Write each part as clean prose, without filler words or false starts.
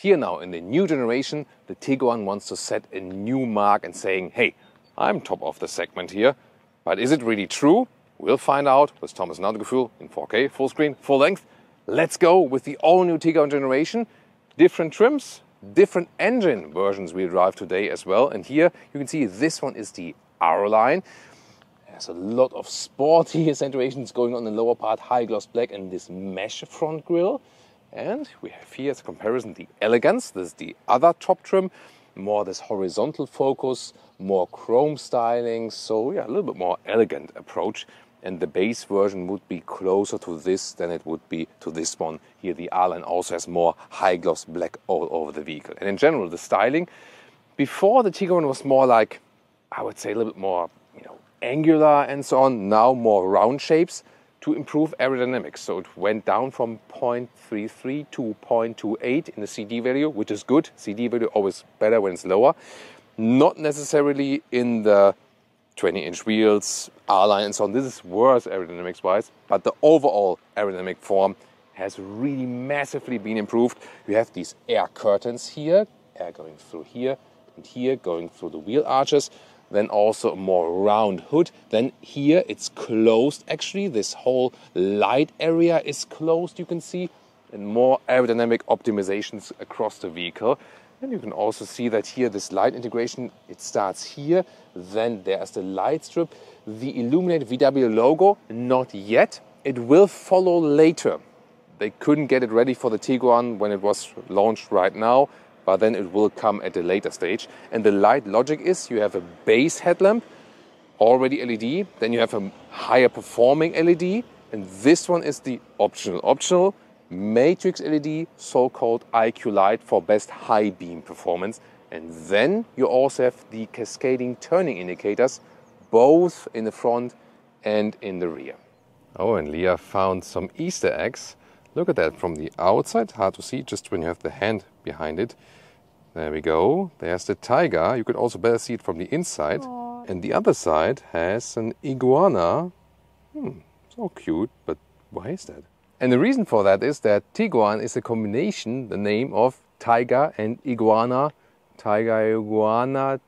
Here now in the new generation, the Tiguan wants to set a new mark and saying, hey, I'm top of the segment here. But is it really true? We'll find out with Thomas Naugefühl in 4K, full screen, full length. Let's go with the all-new Tiguan generation. Different trims, different engine versions we drive today as well. And here you can see this one is the R line. There's a lot of sporty accentuations going on in the lower part, high gloss black and this mesh front grille. And we have here as a comparison the Elegance. This is the other top trim, more this horizontal focus, more chrome styling. So yeah, a little bit more elegant approach. And the base version would be closer to this than it would be to this one. Here the R-Line also has more high gloss black all over the vehicle. And in general, the styling, before the Tiguan was more like, I would say a little bit more, angular and so on. Now more round shapes to improve aerodynamics. So it went down from 0.33 to 0.28 in the CD value, which is good. CD value always better when it's lower. Not necessarily in the 20-inch wheels, R-Line and so on. This is worse aerodynamics-wise, but the overall aerodynamic form has really massively been improved. You have these air curtains here, air going through here and here, going through the wheel arches. Then also a more round hood. Then here it's closed actually. This whole light area is closed, you can see. And more aerodynamic optimizations across the vehicle. And you can also see that here this light integration, it starts here. Then there's the light strip. The illuminated VW logo, not yet. It will follow later. They couldn't get it ready for the Tiguan when it was launched right now. But then it will come at a later stage. And the light logic is you have a base headlamp, already LED, then you have a higher performing LED, and this one is the optional matrix LED, so-called IQ light for best high beam performance. And then you also have the cascading turning indicators, both in the front and in the rear. Oh, and Leah found some Easter eggs. Look at that from the outside, hard to see just when you have the hand behind it. There we go. There's the tiger. You could also better see it from the inside. Aww. And the other side has an iguana. So cute, but why is that? And the reason for that is that Tiguan is a combination, the name of tiger and iguana. Tiger, iguana,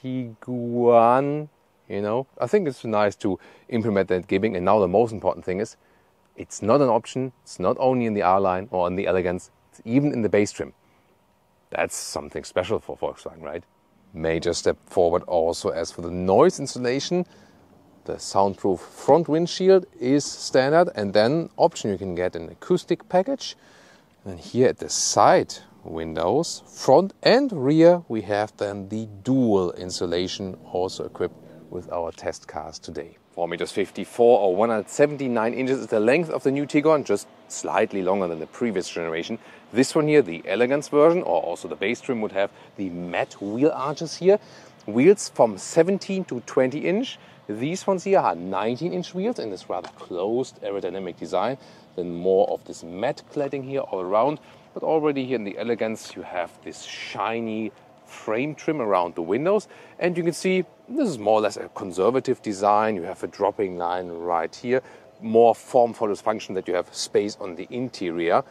Tiguan, I think it's nice to implement that gimmick. And now the most important thing is, it's not an option. It's not only in the R-Line or in the Elegance. It's even in the base trim. That's something special for Volkswagen, right? Major step forward also as for the noise insulation. The soundproof front windshield is standard, and then option you can get an acoustic package. And here at the side windows, front and rear, we have then the dual insulation also equipped with our test cars today. 4.54 meters or 179 inches is the length of the new Tiguan, just slightly longer than the previous generation. This one here, the Elegance version, or also the base trim, would have the matte wheel arches here. Wheels from 17 to 20 inch. These ones here are 19-inch wheels in this rather closed aerodynamic design. Then more of this matte cladding here all around. But already here in the Elegance, you have this shiny frame trim around the windows, and you can see this is more or less a conservative design. You have a dropping line right here, more form follows function, that you have space on the interior.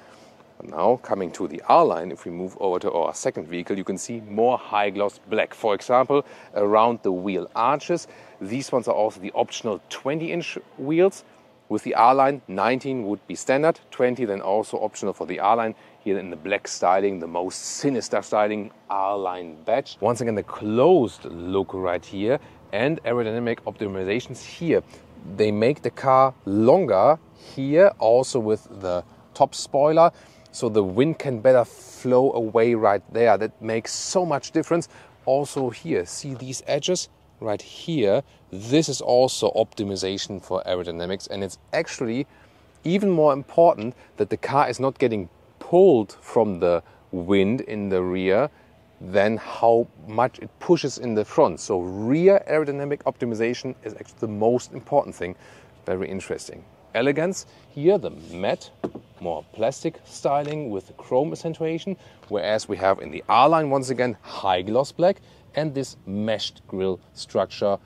But now coming to the R-Line, if we move over to our second vehicle, you can see more high gloss black, for example around the wheel arches. These ones are also the optional 20-inch wheels. With the R-Line, 19 would be standard, 20 then also optional for the R-Line. Here in the black styling, the most sinister styling R-Line badge. Once again, the closed look right here and aerodynamic optimizations here. They make the car longer here, also with the top spoiler, so the wind can better flow away right there. That makes so much difference. Also here, see these edges? Right here, this is also optimization for aerodynamics, and it's actually even more important that the car is not getting pulled from the wind in the rear than how much it pushes in the front. So rear aerodynamic optimization is actually the most important thing. Very interesting. Elegance, here the matte, more plastic styling with the chrome accentuation, whereas we have in the R-Line once again high gloss black and this meshed grille structure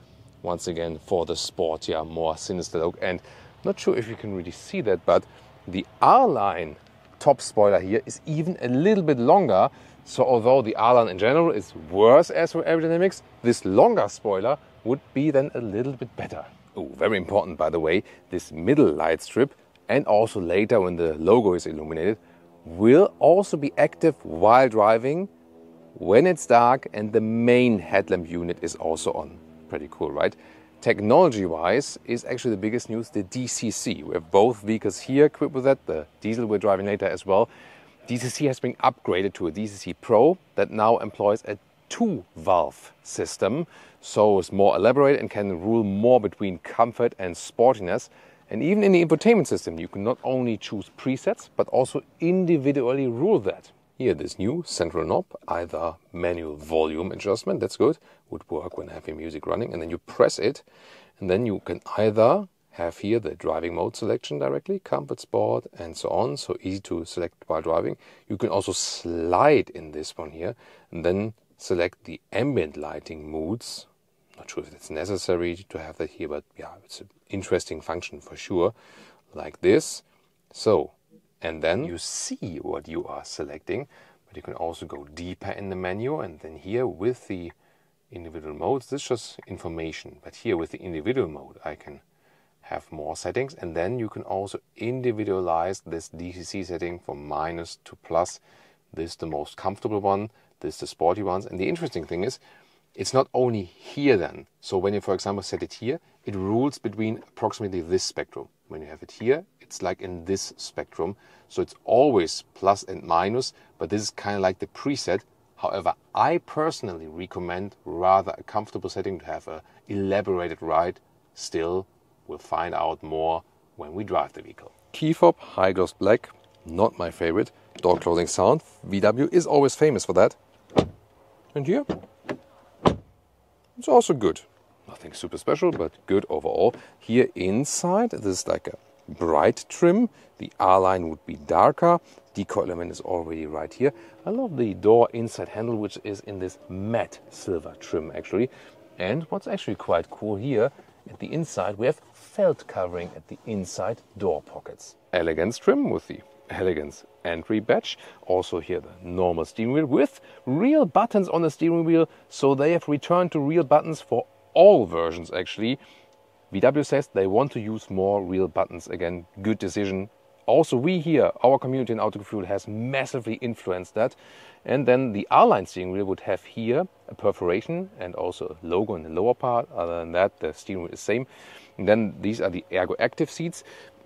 once again for the sportier, more sinister look. And not sure if you can really see that, but the R-Line top spoiler here is even a little bit longer. So although the R line in general is worse as for aerodynamics, this longer spoiler would be then a little bit better. Oh, very important, by the way, this middle light strip, and also later when the logo is illuminated, will also be active while driving when it's dark and the main headlamp unit is also on. Pretty cool, right? Technology-wise is actually the biggest news, the DCC. We have both vehicles here equipped with that, the diesel we're driving later as well. DCC has been upgraded to a DCC Pro that now employs a 2-valve system, so it's more elaborate and can rule more between comfort and sportiness. And even in the infotainment system, you can not only choose presets, but also individually rule that. Here, this new central knob, either manual volume adjustment, that's good, would work when having music running, and then you press it, and then you can either have here the driving mode selection directly, comfort, sport, and so on, so easy to select while driving. You can also slide in this one here, and then select the ambient lighting moods. Not sure if it's necessary to have that here, but yeah, it's an interesting function for sure, like this. So, and then you see what you are selecting, but you can also go deeper in the menu, and then here with the individual modes, this is just information, but here with the individual mode I can have more settings, and then you can also individualize this DCC setting from minus to plus. This is the most comfortable one, this is the sporty ones, and the interesting thing is it's not only here then. So when you, for example, set it here, it rules between approximately this spectrum. When you have it here, it's like in this spectrum. So it's always plus and minus, but this is kind of like the preset. However, I personally recommend rather a comfortable setting to have a elaborated ride. Still, we'll find out more when we drive the vehicle. Key fob, high gloss black, not my favorite. Door closing sound, VW is always famous for that. And here, it's also good. Nothing super special, but good overall. Here inside, this is like a bright trim. The R line would be darker. Deco element is already right here. I love the door inside handle, which is in this matte silver trim actually. And what's actually quite cool here, at the inside we have felt covering at the inside door pockets. Elegance trim with the Elegance entry badge. Also here the normal steering wheel with real buttons on the steering wheel. So they have returned to real buttons for all versions actually. VW says they want to use more real buttons again. Good decision. Also we here, our community in Autogefühl has massively influenced that. And then the R-Line steering wheel would have here a perforation and also a logo in the lower part. Other than that, the steering wheel is the same. And then these are the Ergo Active seats.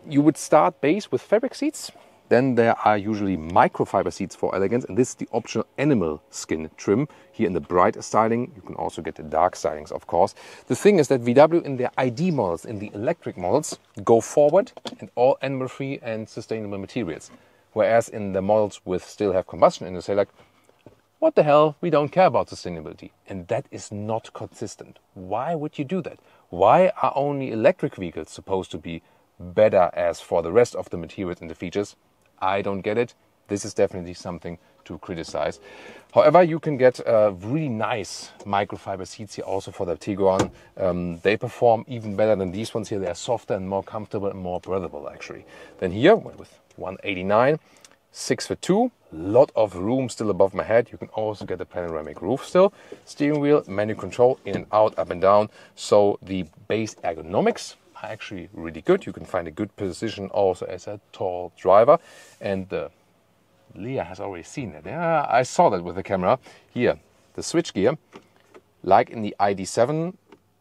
You would start base with fabric seats. Then there are usually microfiber seats for elegance, and this is the optional animal skin trim. Here in the bright styling, you can also get the dark stylings, of course. The thing is that VW in their ID models, in the electric models, go forward and all animal-free and sustainable materials. Whereas in the models with still have combustion engines, they say like, what the hell, we don't care about sustainability. And that is not consistent. Why would you do that? Why are only electric vehicles supposed to be better as for the rest of the materials and the features? I don't get it. This is definitely something to criticize. However, you can get really nice microfiber seats here also for the Tiguan. They perform even better than these ones here. They are softer and more comfortable and more breathable actually. Then here with 189, 6'2", lot of room still above my head. You can also get a panoramic roof still. Steering wheel, menu control, in and out, up and down. So the base ergonomics are actually really good. You can find a good position also as a tall driver. And Leah has already seen that. Yeah, I saw that with the camera. Here, the switch gear, like in the ID7,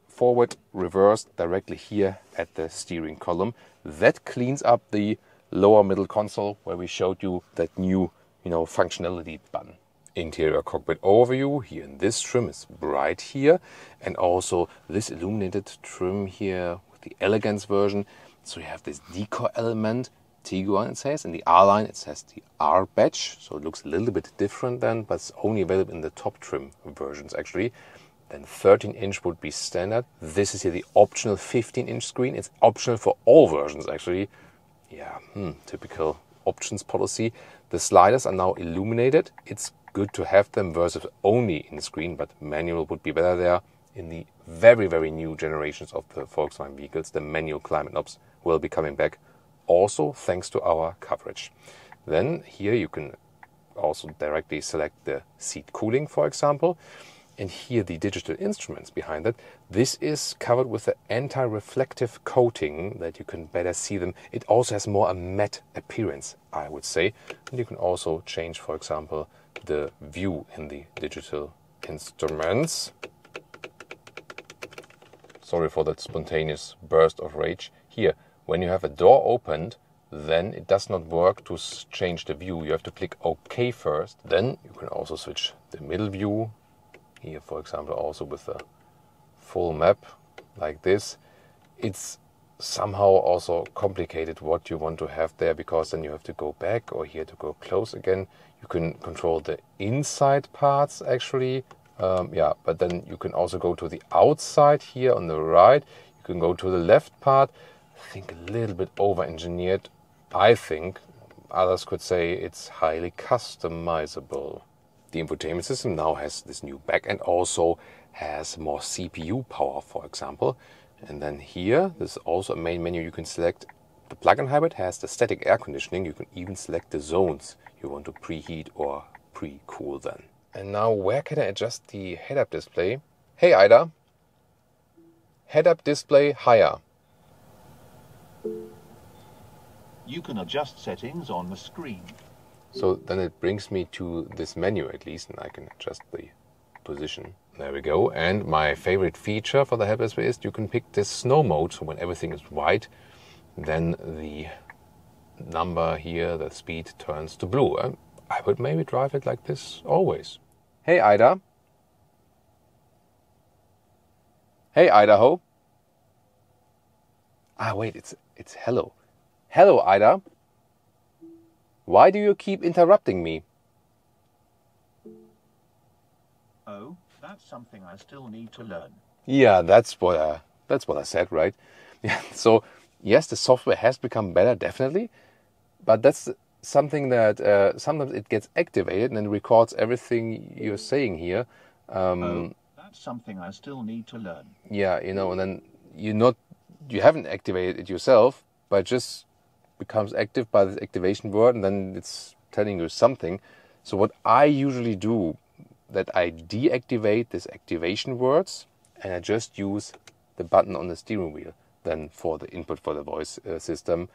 forward, reverse, directly here at the steering column. That cleans up the lower middle console where we showed you that new, functionality button. Interior cockpit overview, here in this trim is bright here. And also this illuminated trim here, the elegance version. So you have this deco element, Tiguan it says. In the R line it says the R badge, so it looks a little bit different then, but it's only available in the top trim versions actually. Then 13-inch would be standard. This is here the optional 15-inch screen. It's optional for all versions actually. Yeah, typical options policy. The sliders are now illuminated. It's good to have them versus only in the screen, but manual would be better there. In the very, very new generations of the Volkswagen vehicles, the manual climate knobs will be coming back, also thanks to our coverage. Then here you can also directly select the seat cooling, for example. And here the digital instruments behind it. This is covered with an anti-reflective coating that you can better see them. It also has more a matte appearance, I would say. And you can also change, for example, the view in the digital instruments. Sorry for that spontaneous burst of rage. Here, when you have a door opened, then it does not work to change the view. You have to click OK first. Then you can also switch the middle view. Here, for example, also with a full map like this. It's somehow also complicated what you want to have there, because then you have to go back or here to go close again. You can control the inside parts actually. Yeah, but then you can also go to the outside here on the right. You can go to the left part. I think a little bit over-engineered. I think others could say it's highly customizable. The infotainment system now has this new back and also has more CPU power, for example. And then here, this is also a main menu. You can select the plug-in hybrid has the static air conditioning. You can even select the zones you want to preheat or pre-cool then. And now where can I adjust the head-up display? Hey Ida, head-up display higher. You can adjust settings on the screen. So then it brings me to this menu at least, and I can adjust the position. There we go. And my favorite feature for the head-up display is you can pick this snow mode. So when everything is white, then the number here, the speed turns to blue. I would maybe drive it like this always. Hey Ida. Hey Idaho. Ah wait, it's hello. Hello Ida. Why do you keep interrupting me? Oh, that's something I still need to learn. Yeah, that's what I said, right? Yeah. So yes, the software has become better, definitely, but that's something that sometimes it gets activated and then records everything you're saying here. Oh, that's something I still need to learn. Yeah, you know, and then you haven't activated it yourself, but just becomes active by this activation word, and then it's telling you something. So what I usually do, that I deactivate these activation words and I just use the button on the steering wheel then for the input for the voice system.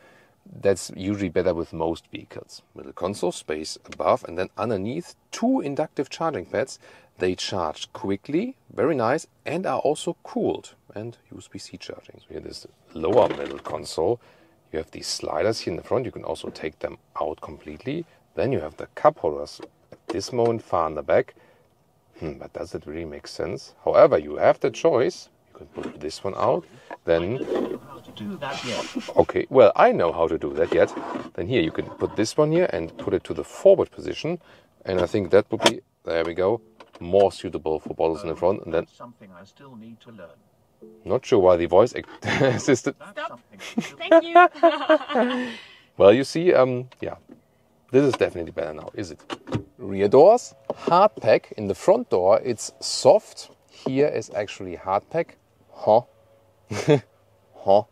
That's usually better with most vehicles. Middle console space above, and then underneath 2 inductive charging pads. They charge quickly, very nice, and are also cooled, and USB-C charging. So here this lower middle console. You have these sliders here in the front. You can also take them out completely. Then you have the cup holders at this moment far in the back. But does it really make sense? However, you have the choice. You can put this one out. Then, I don't know how to do that yet. Okay, well, I know how to do that yet. Then here you can put this one here and put it to the forward position. And I think that would be, there we go, more suitable for bottles in the front. And then, That's something I still need to learn. not sure why the voice assistant. Stop. Thank you. Well, you see, yeah, this is definitely better now, is it? Rear doors, hard pack. In the front door, it's soft. Here is actually hard pack. Huh? Huh?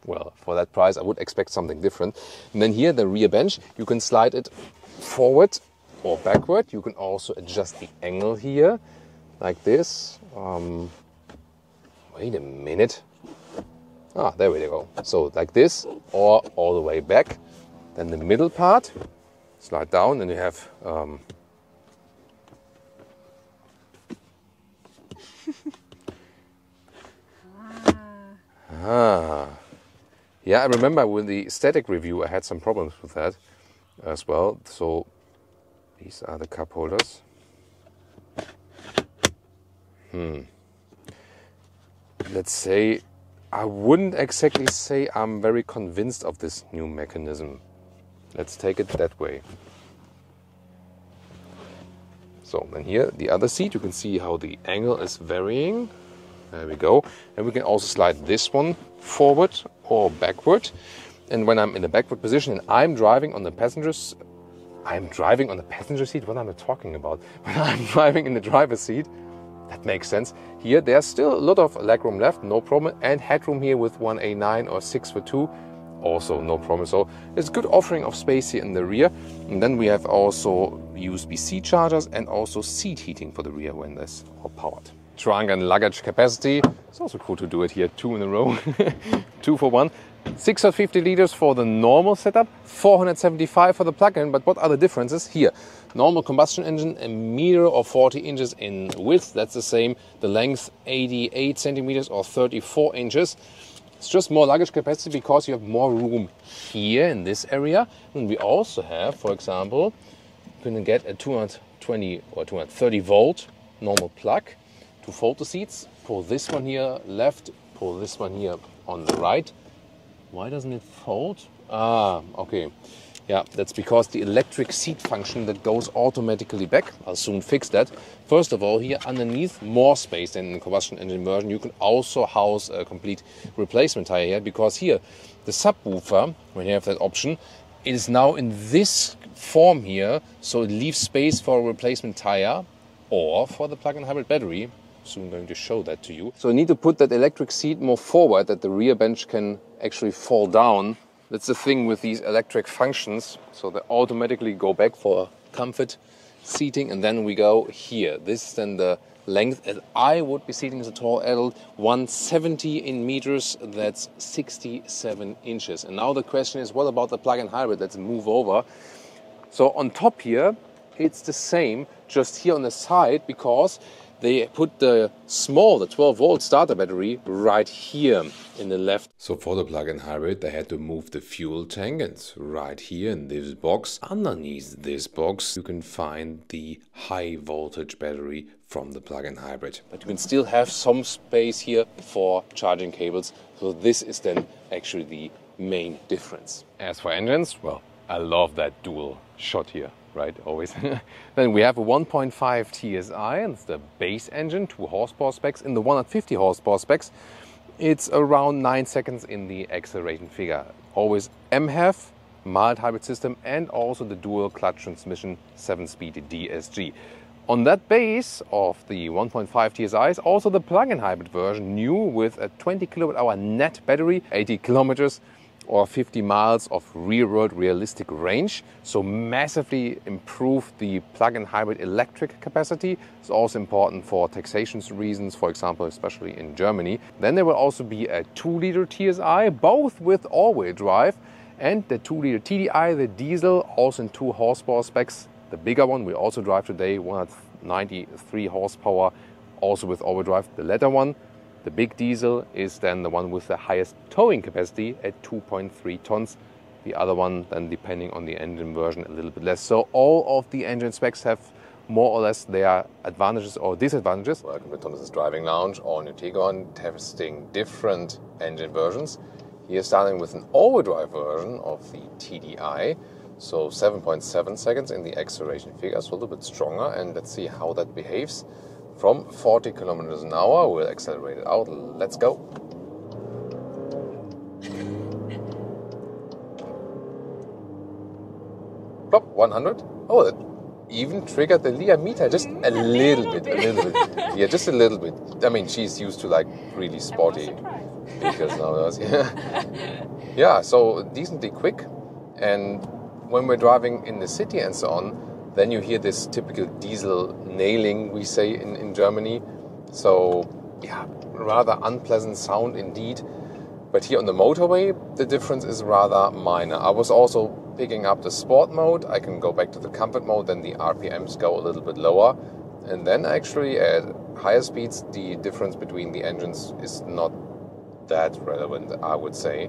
Well, for that price, I would expect something different. And then here, the rear bench, you can slide it forward or backward. You can also adjust the angle here, like this. Wait a minute. Ah, there we go. So like this, or all the way back. Then the middle part, slide down, and you have yeah, I remember with the static review I had some problems with that as well. So these are the cup holders. Let's say I wouldn't exactly say I'm very convinced of this new mechanism. Let's take it that way. So then here, the other seat, you can see how the angle is varying. There we go. And we can also slide this one forward or backward. And when I'm in the backward position and I'm driving on the passenger seat, what am I talking about? When I'm driving in the driver's seat, that makes sense. Here, there's still a lot of legroom left, no problem. And headroom here with 1A9 or 6 for 2. also no problem. So it's a good offering of space here in the rear. And then we have also USB-C chargers and also seat heating for the rear when that's all powered. Trunk and luggage capacity. It's also cool to do it here, 2 in a row, 2 for 1. 650 liters for the normal setup, 475 for the plug-in. But what are the differences here? Normal combustion engine, 1 meter or 40 inches in width. That's the same. The length, 88 centimeters or 34 inches. It's just more luggage capacity because you have more room here in this area. And we also have, for example, you can get a 220 or 230 volt normal plug to fold the seats. Pull this one here left, pull this one here on the right. Why doesn't it fold? Ah, okay. Yeah, that's because the electric seat function that goes automatically back. I'll soon fix that. First of all, here underneath, more space than in the combustion engine version. You can also house a complete replacement tire here, because here, the subwoofer, when you have that option, it is now in this form here, so it leaves space for a replacement tire or for the plug-in hybrid battery. Soon going to show that to you. So you need to put that electric seat more forward that the rear bench can actually fall down. That's the thing with these electric functions. So they automatically go back for comfort seating, and then we go here. This is then the length as I would be seating as a tall adult, 170 in meters, that's 67 inches. And now the question is, what about the plug-in hybrid? Let's move over. So on top here, it's the same, just here on the side, because they put the 12 volt starter battery right here in the left. So for the plug-in hybrid, they had to move the fuel tank, and it's right here in this box. Underneath this box, you can find the high voltage battery from the plug-in hybrid. But you can still have some space here for charging cables. So this is then actually the main difference. As for engines, well, I love that dual shot here. Right, always. Then we have a 1.5 TSI, and it's the base engine, 2 horsepower specs. In the 150 horsepower specs, it's around 9 seconds in the acceleration figure. Always MHEV, mild hybrid system, and also the dual clutch transmission 7-speed DSG. On that base of the 1.5 TSI is also the plug-in hybrid version, new with a 20 kWh net battery, 80 kilometers or 50 miles of real-world realistic range. So massively improve the plug-in hybrid electric capacity. It's also important for taxation reasons, for example, especially in Germany. Then there will also be a 2-liter TSI, both with all-wheel drive, and the 2-liter TDI, the diesel, also in 2 horsepower specs. The bigger one we also drive today, 193 horsepower, also with all-wheel drive. The latter one, the big diesel, is then the one with the highest towing capacity at 2.3 tons. The other one, then depending on the engine version, a little bit less. So all of the engine specs have more or less their advantages or disadvantages. Welcome to Thomas's Driving Lounge, all new Tiguan, testing different engine versions. Here starting with an all-wheel drive version of the TDI. So 7.7 seconds in the acceleration figure, so a little bit stronger, and let's see how that behaves. From 40 kilometers an hour, we'll accelerate it out. Let's go. Plop, 100. Oh, that even triggered the Leah meter, just a little bit. Yeah, just a little bit. I mean, she's used to like really sporty vehicles nowadays. Yeah, so decently quick. And when we're driving in the city and so on, then you hear this typical diesel nailing, we say in Germany. So, yeah, rather unpleasant sound indeed. But here on the motorway, the difference is rather minor. I was also picking up the sport mode. I can go back to the comfort mode, then the RPMs go a little bit lower. And then actually at higher speeds, the difference between the engines is not that relevant, I would say.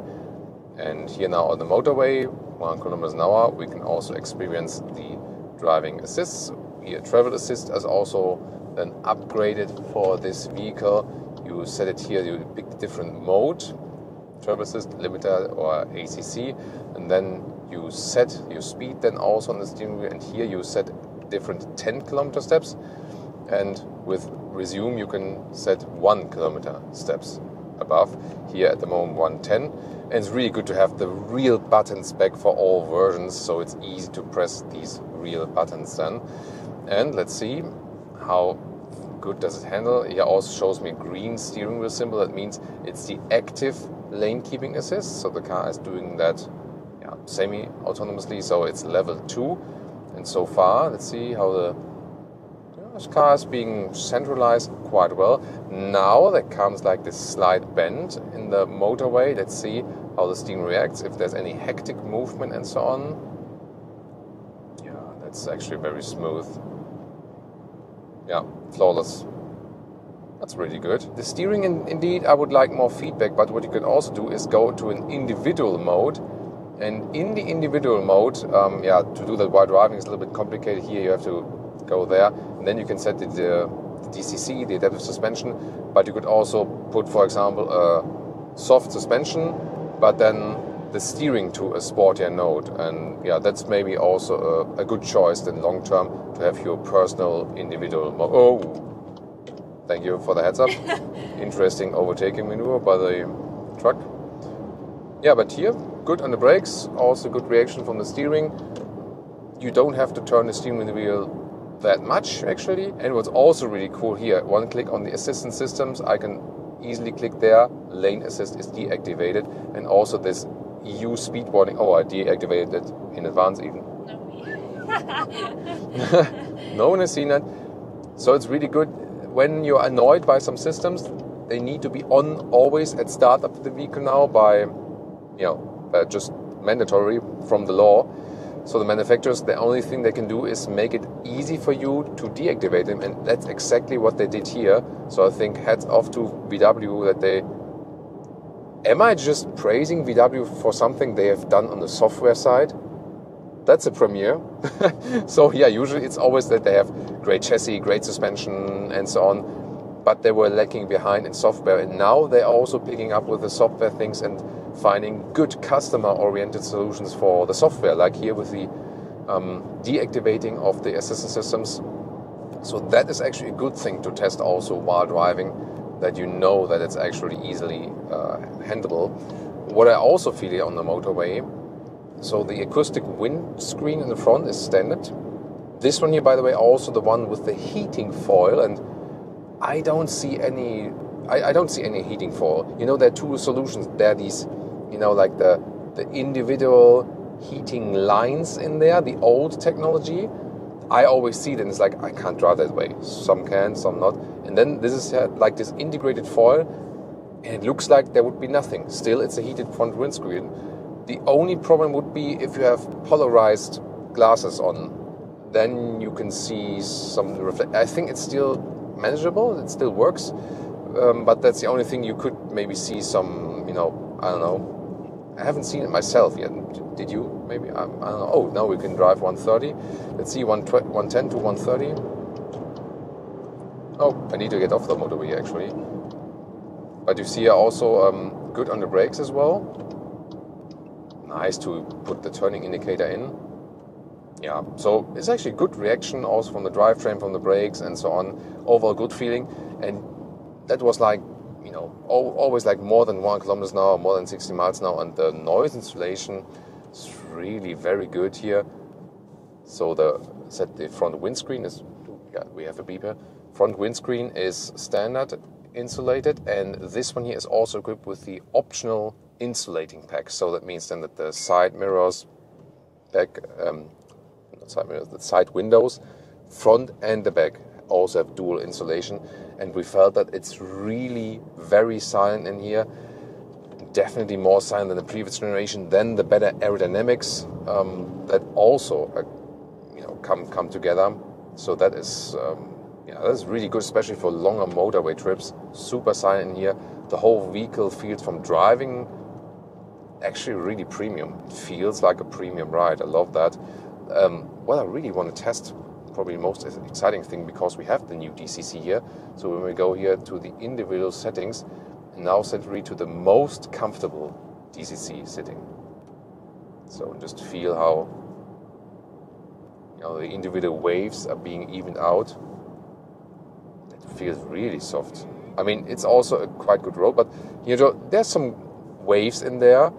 And here now on the motorway, 1 kilometers an hour, we can also experience the driving assist. Here travel assist is also then upgraded for this vehicle. You set it here, you pick different mode, travel assist, limiter or ACC, and then you set your speed then also on the steering wheel, and here you set different 10 kilometer steps, and with resume you can set 1 kilometer steps above. Here at the moment 110, and it's really good to have the real buttons back for all versions, so it's easy to press these real buttons then. And let's see how good does it handle? Here also shows me a green steering wheel symbol. That means it's the active lane keeping assist. So the car is doing that semi-autonomously. So it's level 2. And so far, let's see how this car is being centralized quite well. Now there comes like this slight bend in the motorway. Let's see how the steering reacts, if there's any hectic movement and so on. Yeah, that's actually very smooth. Yeah, flawless. That's really good. The steering, indeed, I would like more feedback, but what you can also do is go to an individual mode. And in the individual mode, to do that while driving is a little bit complicated. Here you have to go there, and then you can set the DCC, the adaptive suspension, but you could also put, for example, a soft suspension, but then the steering to a sportier node. And yeah, that's maybe also a good choice in long term to have your personal individual mode. Oh, thank you for the heads up. Interesting overtaking maneuver by the truck. Yeah, but here, good on the brakes, also good reaction from the steering. You don't have to turn the steering wheel that much, actually. And what's also really cool here, one click on the assistance systems, I can easily click there, lane assist is deactivated, and also this EU speed warning, I deactivated it in advance even. No one has seen that. So it's really good. When you're annoyed by some systems, they need to be on always at start of the vehicle now by just mandatory from the law. So the manufacturers, the only thing they can do is make it easy for you to deactivate them, and that's exactly what they did here. So I think hats off to VW that they... Am I just praising VW for something they have done on the software side? That's a premiere. So yeah, usually it's always that they have great chassis, great suspension and so on, but they were lacking behind in software, and now they're also picking up with the software things and finding good customer-oriented solutions for the software, like here with the deactivating of the assistance systems. So that is actually a good thing to test also while driving, that you know that it's actually easily handleable. What I also feel here on the motorway, so the acoustic windscreen in the front is standard. This one here, by the way, also the one with the heating foil, and I don't see any heating foil. You know, there are two solutions. There are these, like the individual heating lines in there, the old technology. I always see it and it's like, I can't drive that way. Some can, some not. And then this is like this integrated foil, and it looks like there would be nothing. Still, it's a heated front windscreen. The only problem would be if you have polarized glasses on, then you can see some reflect. I think it's still manageable, it still works, but that's the only thing. You could maybe see some, I don't know. I haven't seen it myself yet. Did you? Maybe? I don't know. Oh, now we can drive 130. Let's see, 110 to 130. Oh, I need to get off the motorway actually. But you see also good on the brakes as well. Nice to put the turning indicator in. Yeah, so it's actually good reaction also from the drivetrain, from the brakes and so on. Overall good feeling. And that was like, always like more than 1 kilometers an hour, more than 60 miles an hour. And the noise insulation is really very good here. So the front windscreen is, we have a beeper. Front windscreen is standard insulated, and this one here is also equipped with the optional insulating pack. So that means then that the side mirrors, the side windows, front and the back also have dual insulation, and we felt that it's really very silent in here. Definitely more silent than the previous generation. Then the better aerodynamics that also come together. So that is that's really good, especially for longer motorway trips. Super silent in here. The whole vehicle feels from driving actually really premium. It feels like a premium ride. I love that. What I really want to test, probably the most exciting thing, because we have the new DCC here. So when we go here to the individual settings, now set really to the most comfortable DCC sitting. So just feel how the individual waves are being evened out. It feels really soft. I mean, it's also a quite good road, but there's some waves in there,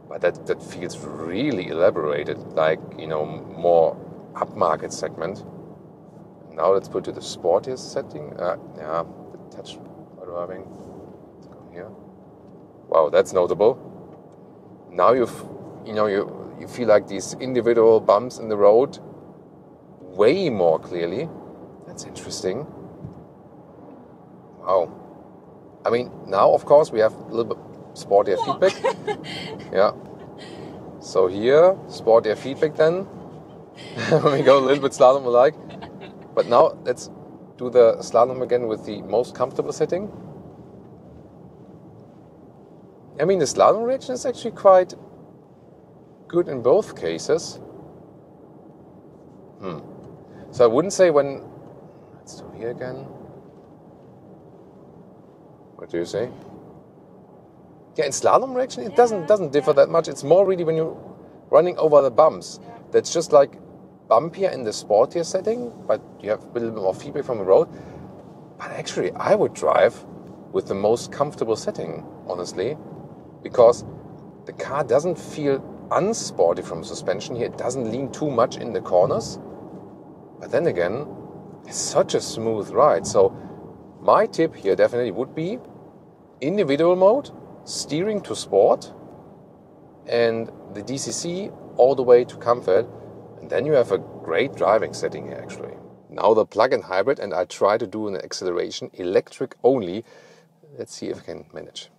but that feels really elaborated, like more upmarket segment. Now let's put to the sportiest setting. Yeah, the touch driving. Let's go here. Wow, that's notable. Now you feel like these individual bumps in the road way more clearly. That's interesting. Wow. I mean, now of course we have a little bit sportier feedback. Yeah. So here, sportier feedback then. When we go a little bit slalom alike. But now let's do the slalom again with the most comfortable setting. I mean, the slalom reaction is actually quite good in both cases. So I wouldn't say when... Let's do here again. What do you say? Yeah, in slalom reaction, it doesn't differ that much. It's more really when you're running over the bumps. That's just like bumpier in the sportier setting, but you have a little bit more feedback from the road. But actually, I would drive with the most comfortable setting, honestly, because the car doesn't feel unsporty from suspension here. It doesn't lean too much in the corners. But then again, it's such a smooth ride. So my tip here definitely would be individual mode, steering to sport, and the DCC all the way to comfort. And then you have a great driving setting here, actually. Now the plug-in hybrid, and I try to do an acceleration electric only. Let's see if I can manage.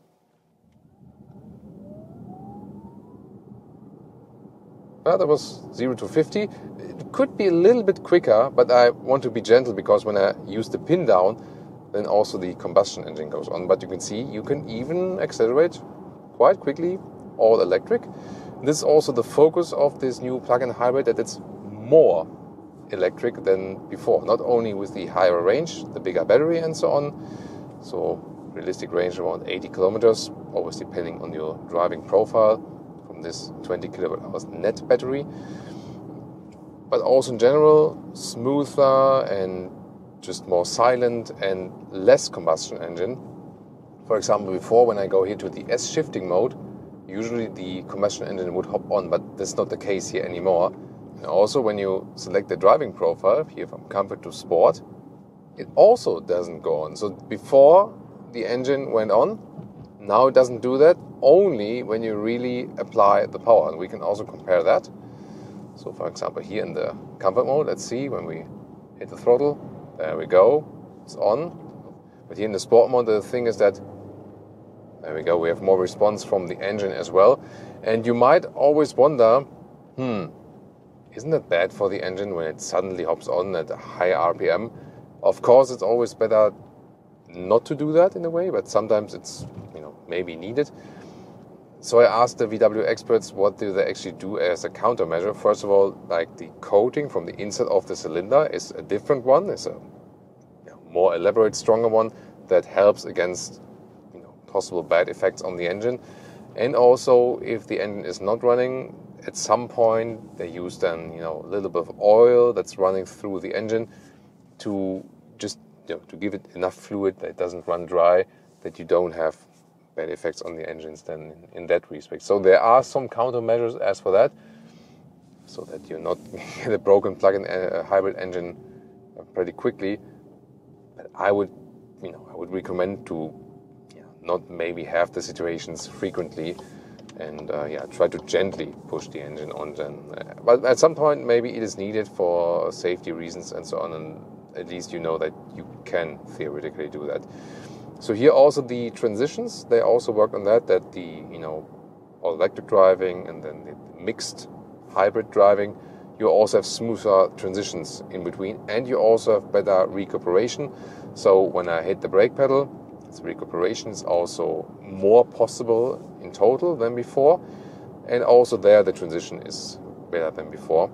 Well, that was 0 to 50. It could be a little bit quicker, but I want to be gentle because when I use the pin down, then also the combustion engine goes on. But you can see you can even accelerate quite quickly, all electric. This is also the focus of this new plug-in hybrid, that it's more electric than before. Not only with the higher range, the bigger battery and so on. So realistic range around 80 kilometers, always depending on your driving profile from this 20 kilowatt hours net battery. But also in general, smoother and just more silent and less combustion engine. For example, before when I go here to the S shifting mode, usually the combustion engine would hop on, but that's not the case here anymore. And also when you select the driving profile, here from comfort to sport, it also doesn't go on. So before the engine went on, now it doesn't do that, only when you really apply the power. And we can also compare that. So for example, here in the comfort mode, let's see when we hit the throttle, there we go, it's on. But here in the sport mode, the thing is that, there we go, we have more response from the engine as well. And you might always wonder, isn't it bad for the engine when it suddenly hops on at a high RPM? Of course, it's always better not to do that in a way, but sometimes it's, maybe needed. So I asked the VW experts what do they actually do as a countermeasure. First of all, like the coating from the inside of the cylinder is a different one. It's a more elaborate, stronger one that helps against possible bad effects on the engine. And also, if the engine is not running, at some point they use then a little bit of oil that's running through the engine to just to give it enough fluid that it doesn't run dry, that you don't have bad effects on the engines then in that respect. So there are some countermeasures as for that, so that you're not get a broken plug-in hybrid engine pretty quickly. But I would recommend to not maybe have the situations frequently, and try to gently push the engine on then. But at some point maybe it is needed for safety reasons and so on, and at least you know that you can theoretically do that. So here also the transitions, they also work on that the all electric driving and then the mixed hybrid driving, you also have smoother transitions in between, and you also have better recuperation. So when I hit the brake pedal, recuperation is also more possible in total than before, and also there the transition is better than before.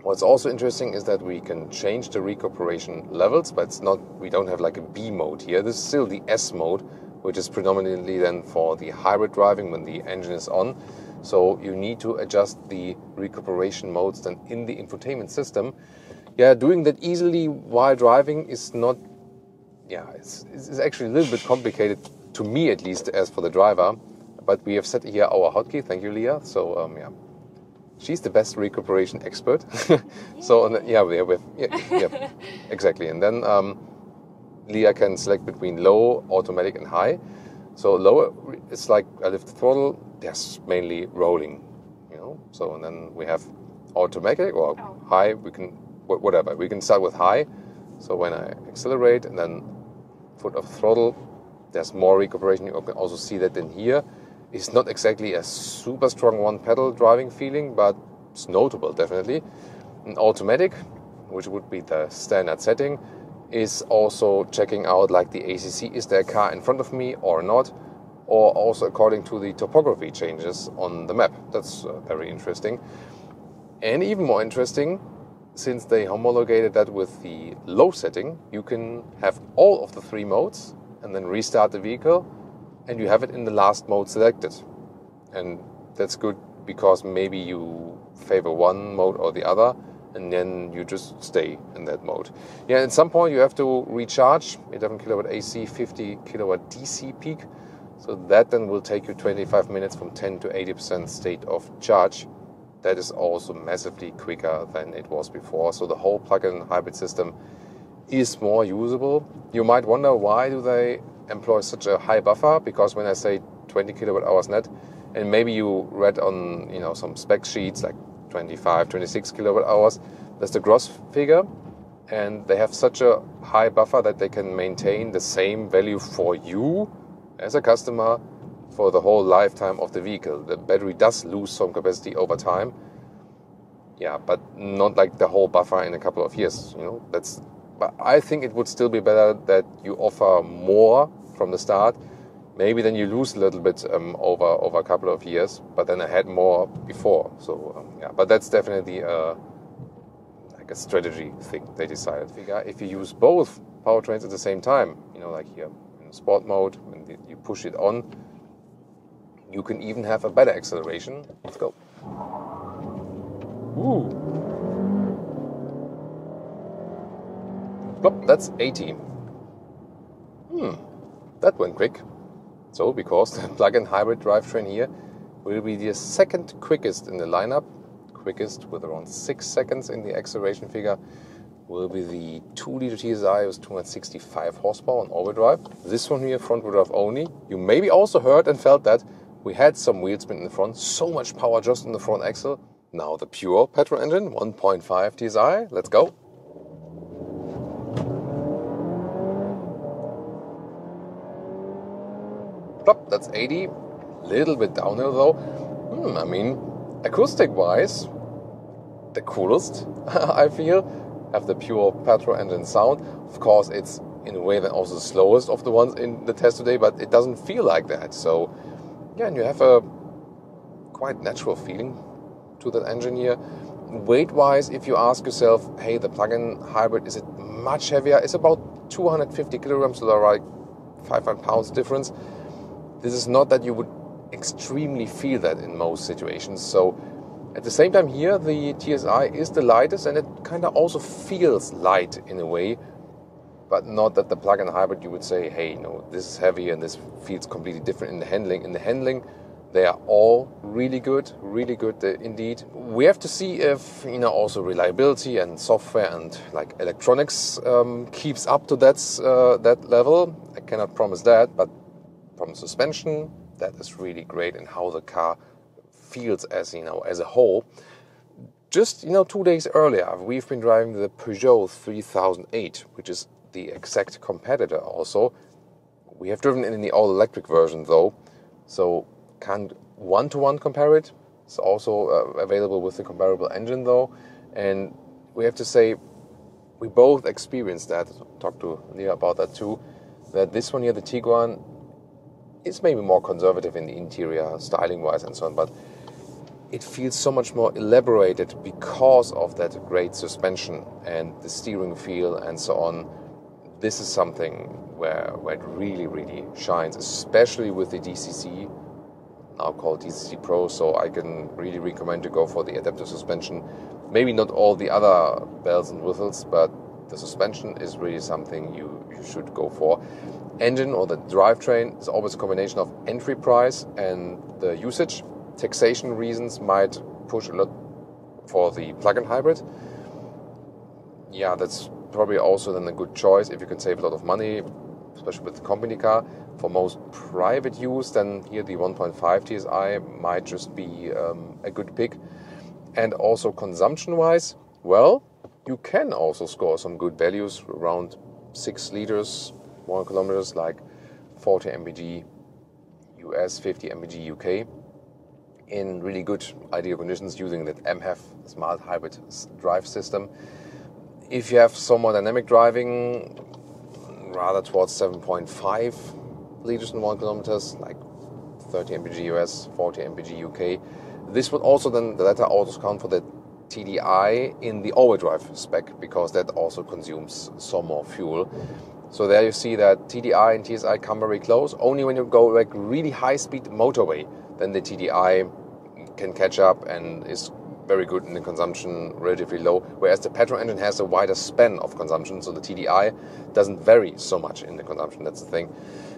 What's also interesting is that we can change the recuperation levels, but we don't have like a B mode here. This is still the S mode, which is predominantly then for the hybrid driving when the engine is on. So you need to adjust the recuperation modes then in the infotainment system. Doing that easily while driving is not it's actually a little bit complicated, to me at least, as for the driver. But we have set here our hotkey. Thank you, Leah. So she's the best recuperation expert. So exactly. And then Leah can select between low, automatic, and high. So low, it's like I lift the throttle. There's mainly rolling, So and then we have automatic or high. We can whatever. We can start with high. So when I accelerate and then foot of throttle, there's more recuperation. You can also see that in here. It's not exactly a super strong one-pedal driving feeling, but it's notable, definitely. And automatic, which would be the standard setting, is also checking out like the ACC, is there a car in front of me or not, or also according to the topography changes on the map. That's very interesting. And even more interesting, since they homologated that with the low setting, you can have all of the 3 modes and then restart the vehicle, and you have it in the last mode selected. And that's good because maybe you favor one mode or the other, and then you just stay in that mode. Yeah, at some point you have to recharge 11 kilowatt AC, 50 kilowatt DC peak. So that then will take you 25 minutes from 10 to 80% state of charge. That is also massively quicker than it was before. So the whole plug-in hybrid system is more usable. You might wonder, why do they employ such a high buffer? Because when I say 20 kilowatt hours net, and maybe you read on some spec sheets like 25, 26 kilowatt hours, that's the gross figure, and they have such a high buffer that they can maintain the same value for you as a customer for the whole lifetime of the vehicle. The battery does lose some capacity over time, but not like the whole buffer in a couple of years. But I think it would still be better that you offer more from the start. Maybe then you lose a little bit over a couple of years, but then I had more before. So but that's definitely like a strategy thing they decided. If you use both powertrains at the same time, like here in sport mode, when you push it on, you can even have a better acceleration. Let's go. Ooh. Plop, that's 80. That went quick. So, because the plug-in hybrid drivetrain here will be the second quickest in the lineup, quickest with around 6 seconds in the acceleration figure, will be the 2-liter TSI with 265 horsepower on all-wheel drive. This one here, front-wheel drive only. You maybe also heard and felt that we had some wheel spin in the front, so much power just in the front axle. Now the pure petrol engine, 1.5 TSI. Let's go. Plop, that's 80. Little bit downhill though. Acoustic-wise, the coolest, I feel. Have the pure petrol engine sound. Of course, it's in a way then also the slowest of the ones in the test today, but it doesn't feel like that. So, and you have a quite natural feeling to that engine here. Weight-wise, if you ask yourself, hey, the plug-in hybrid, is it much heavier? It's about 250 kilograms, so there are like 500 pounds difference. This is not that you would extremely feel that in most situations. So at the same time here, the TSI is the lightest, and it kind of also feels light in a way, but not that the plug-in hybrid you would say, hey, this is heavy and this feels completely different in the handling. In the handling, they are all really good indeed. We have to see if also reliability and software and like electronics keeps up to that level. I cannot promise that, but from suspension, that is really great, and how the car feels as a whole. Just 2 days earlier, we've been driving the Peugeot 3008, which is the exact competitor. Also, we have driven in the all-electric version though, so can't one-to-one compare it. It's also available with the comparable engine though, and we have to say we both experienced that. Talked to Leah about that too. That this one here, the Tiguan, is maybe more conservative in the interior, styling-wise and so on, but it feels so much more elaborated because of that great suspension and the steering feel and so on. This is something where it really, really shines, especially with the DCC, now called DCC Pro, so I can really recommend to go for the adaptive suspension. Maybe not all the other bells and whistles, but the suspension is really something you should go for. Engine or the drivetrain is always a combination of entry price and the usage. Taxation reasons might push a for the plug-in hybrid, yeah, that's probably also then a good choice if you can save a lot of money, especially with the company car. For most private use, then here the 1.5 TSI might just be a good pick. And also consumption-wise, well, you can also score some good values around 6 liters, 1 kilometers, like 40 mpg US, 50 mpg UK, in really good ideal conditions using that MHEV smart hybrid drive system. If you have some more dynamic driving, rather towards 7.5 liters in 1 kilometers, like 30 mpg US, 40 mpg UK. This would also then, the latter also count for the TDI in the all-wheel drive spec, because that also consumes some more fuel. So there you see that TDI and TSI come very close. Only when you go like really high-speed motorway, then the TDI can catch up and is very good in the consumption, relatively low, whereas the petrol engine has a wider span of consumption, so the TDI doesn't vary so much in the consumption. That's the thing.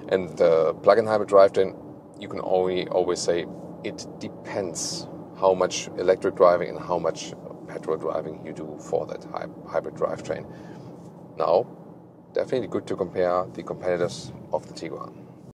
And the plug-in hybrid drivetrain, you can only always say it depends how much electric driving and how much petrol driving you do for that hybrid drivetrain. Now, definitely good to compare the competitors of the Tiguan.